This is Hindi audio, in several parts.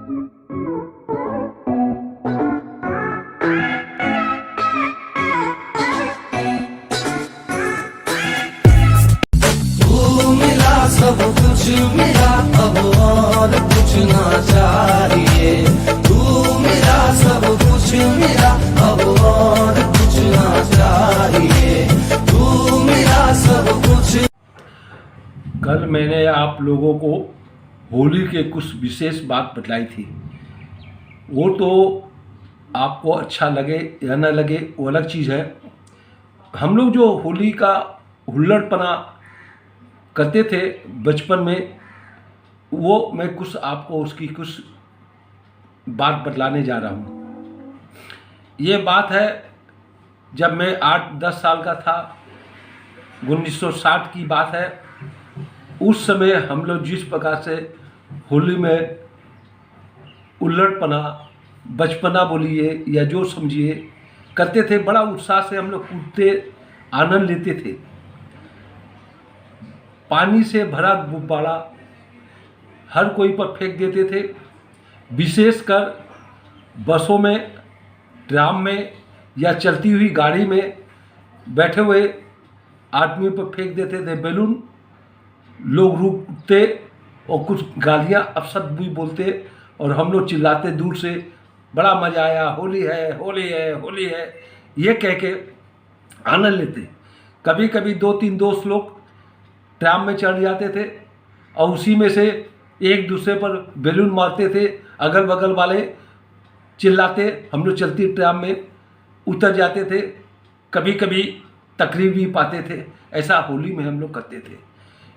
सब कुछ मेरा अब और कुछ ना चाहिए, तू मेरा सब कुछ मेरा अब और कुछ ना चाहिए, तू मेरा सब कुछ। कल मैंने आप लोगों को होली के कुछ विशेष बात बतलाई थी। वो तो आपको अच्छा लगे या न लगे वो अलग चीज़ है। हम लोग जो होली का हुल्लड़पना करते थे बचपन में, वो मैं कुछ आपको उसकी कुछ बात बतलाने जा रहा हूँ। ये बात है जब मैं 8-10 साल का था, 1960 की बात है। उस समय हम लोग जिस प्रकार से होली में उल्लड़पना, बचपना बोलिए या जो समझिए करते थे, बड़ा उत्साह से हम लोग कूदते आनंद लेते थे। पानी से भरा गुब्बारा हर कोई पर फेंक देते थे। विशेषकर बसों में, ट्राम में या चलती हुई गाड़ी में बैठे हुए आदमी पर फेंक देते थे बैलून। लोग रुकते और कुछ गालियाँ अपशब्द भी बोलते और हम लोग चिल्लाते दूर से, बड़ा मज़ा आया, होली है होली है होली है, ये कह के आनंद लेते। कभी कभी 2-3 दोस्त लोग ट्राम में चढ़ जाते थे और उसी में से एक दूसरे पर बैलून मारते थे। अगल बगल वाले चिल्लाते, हम लोग चलती ट्राम में उतर जाते थे। कभी कभी तकरीर भी पाते थे। ऐसा होली में हम लोग करते थे।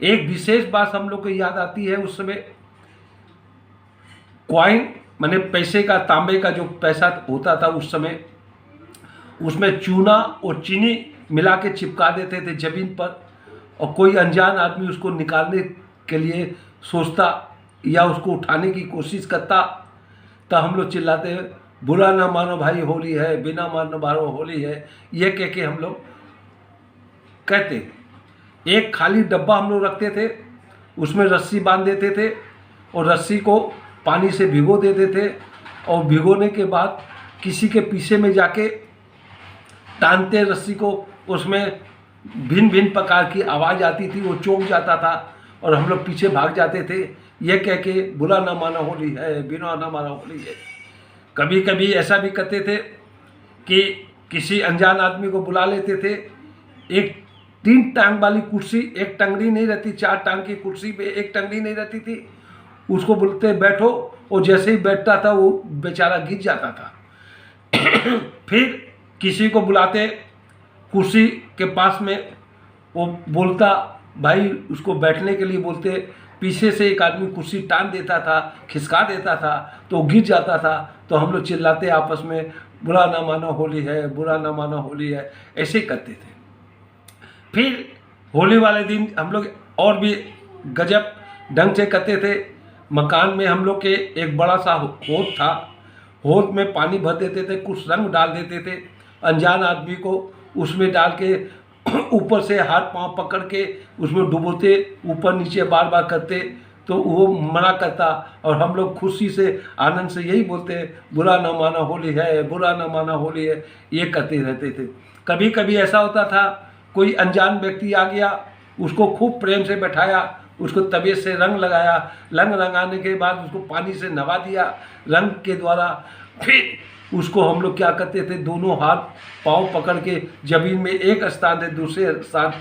एक विशेष बात हम लोग को याद आती है, उस समय कॉइन माने पैसे का, तांबे का जो पैसा होता था उस समय, उसमें चूना और चीनी मिला के चिपका देते थे जमीन पर, और कोई अनजान आदमी उसको निकालने के लिए सोचता या उसको उठाने की कोशिश करता, तो हम लोग चिल्लाते, बुरा ना मानो भाई होली है, बिना मानो मारो होली है, ये कह के हम लोग कहते। एक खाली डब्बा हम लोग रखते थे, उसमें रस्सी बांध देते थे और रस्सी को पानी से भिगो देते थे, और भिगोने के बाद किसी के पीछे में जाके टानते रस्सी को। उसमें भिन्न भिन्न प्रकार की आवाज़ आती थी, वो चौंक जाता था और हम लोग पीछे भाग जाते थे, ये कह के बुरा ना माना होली है, बिना ना माना होली है। कभी कभी ऐसा भी करते थे कि किसी अनजान आदमी को बुला लेते थे। एक 3 टांग वाली कुर्सी, एक टंगड़ी नहीं रहती, 4 टांग की कुर्सी पे एक टंगड़ी नहीं रहती थी, उसको बोलते बैठो, और जैसे ही बैठता था वो बेचारा गिर जाता था। फिर किसी को बुलाते कुर्सी के पास में, वो बोलता भाई, उसको बैठने के लिए बोलते, पीछे से एक आदमी कुर्सी टान देता था, खिसका देता था, तो गिर जाता था। तो हम लोग चिल्लाते आपस में, बुरा ना मानो होली है, बुरा ना मानो होली है, ऐसे ही करते थे। फिर होली वाले दिन हम लोग और भी गजब ढंग से करते थे। मकान में हम लोग के एक बड़ा सा होद था, होद में पानी भर देते थे, कुछ रंग डाल देते थे। अनजान आदमी को उसमें डाल के ऊपर से हाथ पांव पकड़ के उसमें डुबोते, ऊपर नीचे बार बार करते, तो वो मना करता और हम लोग खुशी से आनंद से यही बोलते, बुरा ना माना होली है, बुरा ना माना होली है, ये करते रहते थे। कभी कभी ऐसा होता था, कोई अनजान व्यक्ति आ गया, उसको खूब प्रेम से बैठाया, उसको तबीयत से रंग लगाया, रंग लगाने के बाद उसको पानी से नवा दिया रंग के द्वारा। फिर उसको हम लोग क्या करते थे, दोनों हाथ पाँव पकड़ के जमीन में एक स्थान से दूसरे स्थान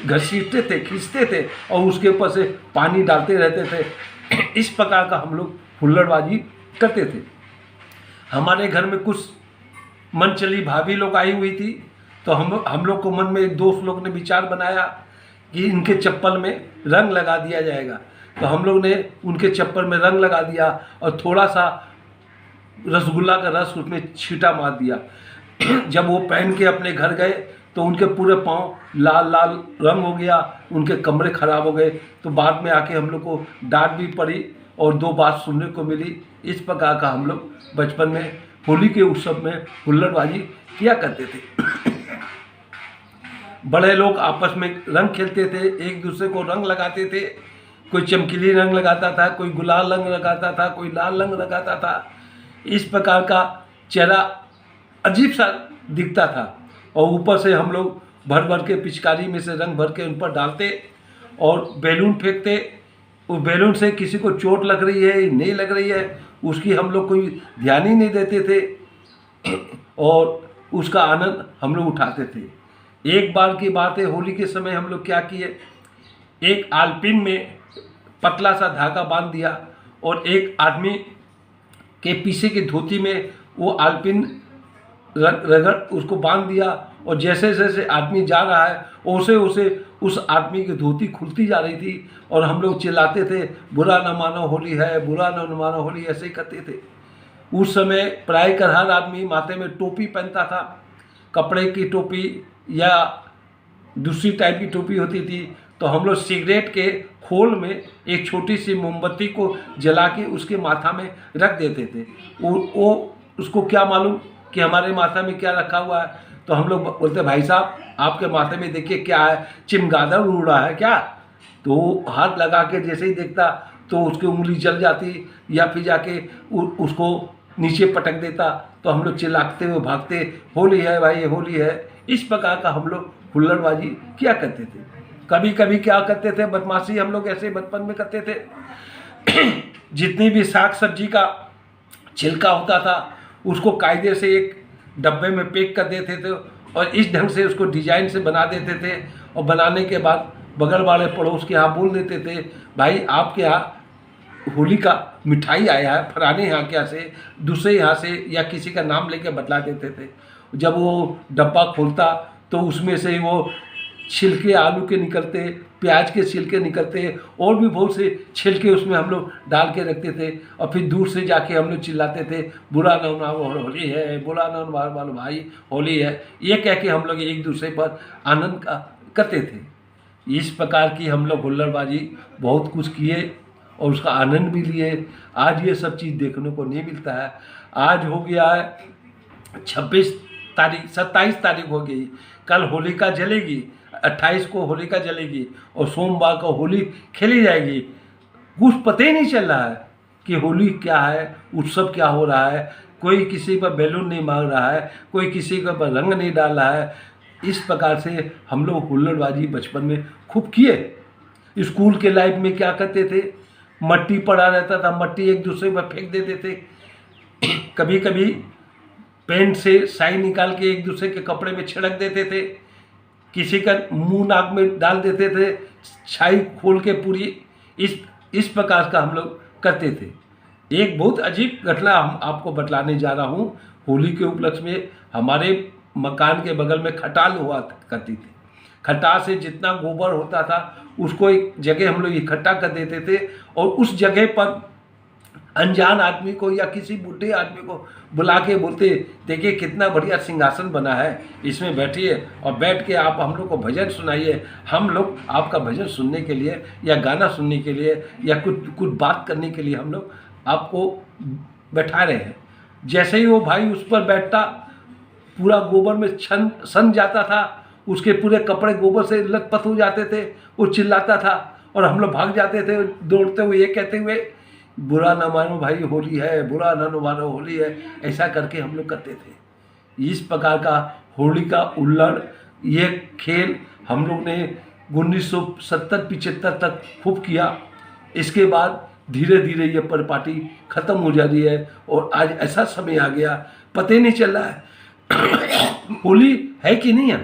घसीटते थे, खींचते थे और उसके ऊपर से पानी डालते रहते थे। इस प्रकार का हम लोग हुल्लड़बाजी करते थे। हमारे घर में कुछ मनचली भाभी लोग आई हुई थी, तो हम लोग को मन में एक दोस्त लोग ने विचार बनाया कि इनके चप्पल में रंग लगा दिया जाएगा। तो हम लोग ने उनके चप्पल में रंग लगा दिया और थोड़ा सा रसगुल्ला का रस उसमें छींटा मार दिया। जब वो पहन के अपने घर गए तो उनके पूरे पाँव लाल लाल रंग हो गया, उनके कमरे खराब हो गए। तो बाद में आके हम लोग को डांट भी पड़ी और 2 बात सुनने को मिली। इस प्रकार का हम लोग बचपन में होली के उत्सव में हुल्लड़बाजी किया करते थे। बड़े लोग आपस में रंग खेलते थे, एक दूसरे को रंग लगाते थे। कोई चमकीली रंग लगाता था, कोई गुलाल रंग लगाता था, कोई लाल रंग लगाता था। इस प्रकार का चेहरा अजीब सा दिखता था। और ऊपर से हम लोग भर भर के पिचकारी में से रंग भर के उन पर डालते और बैलून फेंकते। उस बैलून से किसी को चोट लग रही है नहीं लग रही है उसकी हम लोग कोई ध्यान ही नहीं देते थे और उसका आनंद हम लोग उठाते थे। एक बार की बात है, होली के समय हम लोग क्या किए, एक आलपिन में पतला सा धागा बांध दिया और एक आदमी के पीछे की धोती में वो आलपिन रगड़ उसको बांध दिया और जैसे जैसे आदमी जा रहा है वैसे वैसे उस आदमी की धोती खुलती जा रही थी और हम लोग चिल्लाते थे, बुरा न मानो होली है, बुरा न मानो होली, ऐसे ही करते थे। उस समय प्राय कर हर आदमी माथे में टोपी पहनता था, कपड़े की टोपी या दूसरी टाइप की टोपी होती थी। तो हम लोग सिगरेट के खोल में एक छोटी सी मोमबत्ती को जला के उसके माथा में रख देते थे। वो उसको क्या मालूम कि हमारे माथा में क्या रखा हुआ है। तो हम लोग बोलते, भाई साहब आपके माथे में देखिए क्या है, चिमगादड़ उड़ रहा है क्या। तो हाथ लगा के जैसे ही देखता तो उसकी उंगली जल जाती या फिर जाके उसको नीचे पटक देता। तो हम लोग चिल्लाते हुए भागते, होली है भाई होली है। इस प्रकार का हम लोग हुल्लड़बाजी किया करते थे। कभी कभी क्या करते थे, बदमाशी हम लोग ऐसे बचपन में करते थे जितनी भी साग सब्जी का छिलका होता था उसको कायदे से एक डब्बे में पैक कर देते थे और इस ढंग से उसको डिजाइन से बना देते थे। और बनाने के बाद बगल वाले पड़ोस के यहाँ बोल देते थे, भाई आपके यहाँ होली का मिठाई आया है फलाने यहाँ क्या से, दूसरे यहाँ से, या किसी का नाम लेके बतला देते थे। जब वो डब्बा खोलता तो उसमें से वो छिलके आलू के निकलते, प्याज के छिलके निकलते और भी बहुत से छिलके उसमें हम लोग डाल के रखते थे। और फिर दूर से जाके हम लोग चिल्लाते थे, बुरा न मानो होली है, बुरा न मानो भाई होली है। ये कह के हम लोग एक दूसरे पर आनंद का करते थे। इस प्रकार की हम लोग हुल्लड़बाजी बहुत कुछ किए और उसका आनंद भी लिए। आज ये सब चीज़ देखने को नहीं मिलता है। आज हो गया है 27 तारीख हो गई, कल होलिका जलेगी, 28 को होलिका जलेगी और सोमवार को होली खेली जाएगी। कुछ पता ही नहीं चल रहा है कि होली क्या है, उत्सव क्या हो रहा है। कोई किसी पर बैलून नहीं मांग रहा है, कोई किसी के पर रंग नहीं डाल रहा है। इस प्रकार से हम लोग हुल्लड़बाजी बचपन में खूब किए। स्कूल के लाइफ में क्या करते थे, मट्टी पड़ा रहता था, मट्टी एक दूसरे पर फेंक देते थे। कभी कभी पेन से स्याही निकाल के एक दूसरे के कपड़े में छिड़क देते थे, किसी का मुंह नाक में डाल देते थे स्याही खोल के पूरी। इस प्रकार का हम लोग करते थे। एक बहुत अजीब घटना हम आपको बतलाने जा रहा हूँ। होली के उपलक्ष्य में हमारे मकान के बगल में खटाल हुआ करती थी। खटाल से जितना गोबर होता था उसको एक जगह हम लोग इकट्ठा कर देते थे और उस जगह पर अनजान आदमी को या किसी बूढ़े आदमी को बुला के बोलते, देखिए कितना बढ़िया सिंहासन बना है, इसमें बैठिए और बैठ के आप हम लोग को भजन सुनाइए। हम लोग आपका भजन सुनने के लिए या गाना सुनने के लिए या कुछ बात करने के लिए हम लोग आपको बैठा रहे हैं। जैसे ही वो भाई उस पर बैठता पूरा गोबर में सन जाता था, उसके पूरे कपड़े गोबर से लथपथ हो जाते थे। वो चिल्लाता था और हम लोग भाग जाते थे दौड़ते हुए ये कहते हुए, बुरा न मानो भाई होली है, बुरा न मानो होली है। ऐसा करके हम लोग करते थे। इस प्रकार का होली का हुल्लड़ ये खेल हम लोग ने 1970-75 तक खूब किया। इसके बाद धीरे धीरे ये परिपाटी ख़त्म हो जा रही है और आज ऐसा समय आ गया पता ही नहीं चल रहा है होली है कि नहीं है।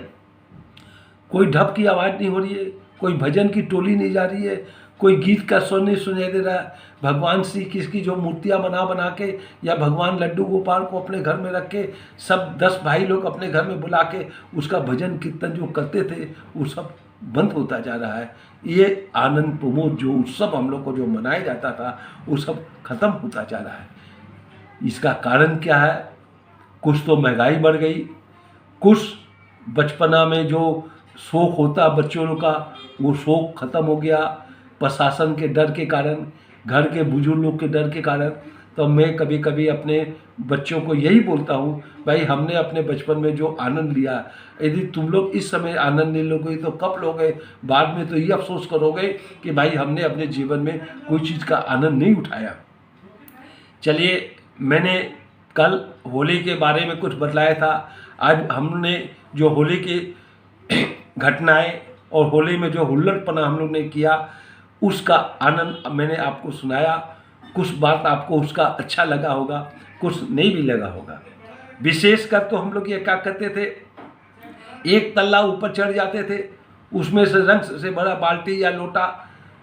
कोई ढप की आवाज़ नहीं हो रही है, कोई भजन की टोली नहीं जा रही है, कोई गीत का स्वर नहीं सुनाई दे रहा है। भगवान श्री कृष्ण की जो मूर्तियाँ बना के या भगवान लड्डू गोपाल को अपने घर में रख के सब 10 भाई लोग अपने घर में बुला के उसका भजन कीर्तन जो करते थे वो सब बंद होता जा रहा है। ये आनंद प्रमोद जो उत्सव हम लोग को जो मनाया जाता था वो सब खत्म होता जा रहा है। इसका कारण क्या है? कुछ तो महंगाई बढ़ गई, कुछ बचपना में जो शौक होता बच्चों लोग का वो शौक खत्म हो गया प्रशासन के डर के कारण, घर के बुजुर्ग लोग के डर के कारण। तो तो मैं कभी कभी अपने बच्चों को यही बोलता हूँ, भाई हमने अपने बचपन में जो आनंद लिया, यदि तुम लोग इस समय आनंद नहीं लोगे तो कब लोगे? बाद में तो ये अफसोस करोगे कि भाई हमने अपने जीवन में कोई चीज़ का आनंद नहीं उठाया। चलिए, मैंने कल होली के बारे में कुछ बतलाया था। आज हमने जो होली की घटनाएं और होली में जो हुल्लड़पना हम लोग ने किया, उसका आनंद मैंने आपको सुनाया। कुछ बात आपको उसका अच्छा लगा होगा, कुछ नहीं भी लगा होगा। विशेषकर तो हम लोग ये क्या करते थे, एक तल्ला ऊपर चढ़ जाते थे, उसमें से रंग से बड़ा बाल्टी या लोटा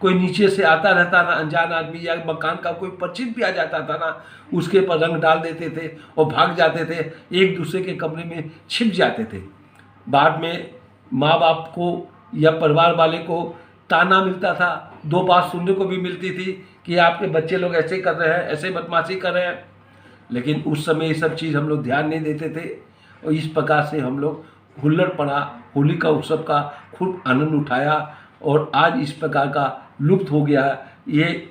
कोई नीचे से आता रहता ना, अनजान आदमी या मकान का कोई परिचित भी आ जाता था ना, उसके पर रंग डाल देते थे और भाग जाते थे, एक दूसरे के कमरे में छिप जाते थे। बाद में माँ बाप को या परिवार वाले को ताना मिलता था, दो बात सुनने को भी मिलती थी कि आपके बच्चे लोग ऐसे कर रहे हैं, ऐसे बदमाशी कर रहे हैं। लेकिन उस समय ये सब चीज़ हम लोग ध्यान नहीं देते थे और इस प्रकार से हम लोग हुल्लड़पना, होली का उत्सव का खूब आनंद उठाया और आज इस प्रकार का लुप्त हो गया। ये